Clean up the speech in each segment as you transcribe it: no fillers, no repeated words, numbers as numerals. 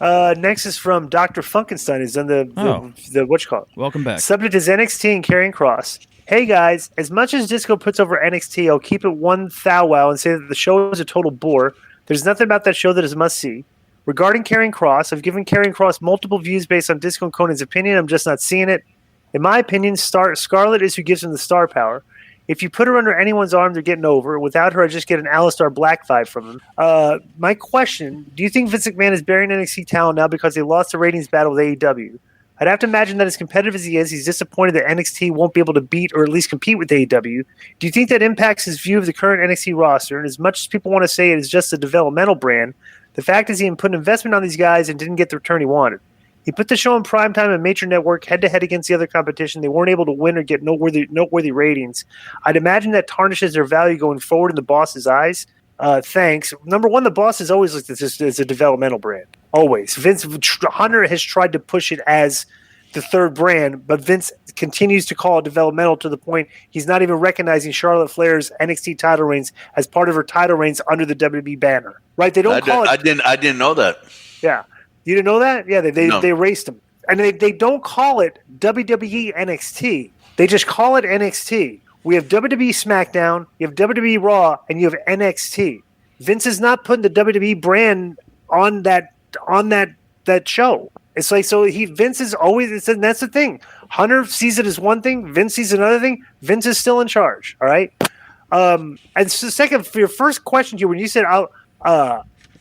Next is from Dr. Funkenstein. He's on the what you call it? Welcome back. Subject is NXT and Karrion Kross. Hey guys, as much as Disco puts over NXT, I'll keep it one thou wow and say that the show is a total bore. There's nothing about that show that is must see. Regarding Karrion Kross, I've given Karrion Kross multiple views based on Disco and Conan's opinion. I'm just not seeing it. In my opinion, Scarlett is who gives him the star power. If you put her under anyone's arm, they're getting over. Without her, I just get an Aleister Black vibe from him. My question, do you think Vince McMahon is burying NXT talent now because they lost the ratings battle with AEW? I'd have to imagine that as competitive as he is, he's disappointed that NXT won't be able to beat or at least compete with AEW. Do you think that impacts his view of the current NXT roster? And as much as people want to say it is just a developmental brand, the fact is he put an investment on these guys and didn't get the return he wanted. He put the show in primetime and major network head-to-head against the other competition. They weren't able to win or get noteworthy ratings. I'd imagine that tarnishes their value going forward in the boss's eyes. Thanks. Number one, the boss is always looked at this as a developmental brand. Always. Hunter has tried to push it as the third brand, but Vince continues to call it developmental to the point he's not even recognizing Charlotte Flair's NXT title reigns as part of her title reigns under the WWE banner. Right? They don't call it. I didn't know that. Yeah. You didn't know that? Yeah, they erased them. And they don't call it WWE NXT. They just call it NXT. We have WWE SmackDown, you have WWE Raw, and you have NXT. Vince is not putting the WWE brand on that show. It's like Vince is always, and that's the thing. Hunter sees it as one thing, Vince sees another thing. Vince is still in charge. All right. And so second, for your first question, when you said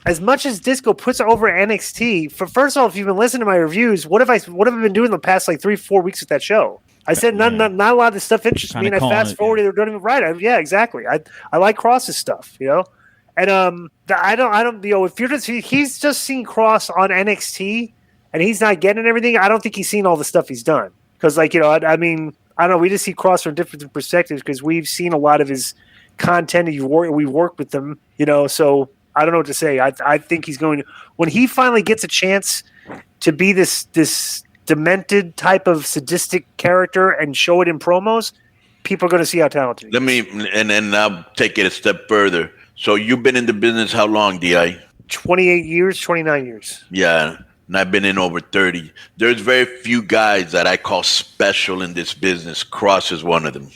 as much as Disco puts over NXT, first of all, if you've been listening to my reviews, what have I been doing the past like 3-4 weeks with that show? I said not a lot of this stuff interests me, and I fast forwarded. They're doing it right. Yeah, exactly. I like Cross's stuff, and I don't if you're he's just seen Cross on NXT and he's not getting everything. I don't think he's seen all the stuff he's done because I don't know. We just see Cross from different perspectives because we've seen a lot of his content. We worked with them, so. I don't know what to say. I think he's going – when he finally gets a chance to be this demented type of sadistic character and show it in promos, people are going to see how talented he is. And I'll take it a step further. So you've been in the business how long, D.I.? 28 years, 29 years. Yeah, and I've been in over 30. There's very few guys that I call special in this business. Cross is one of them.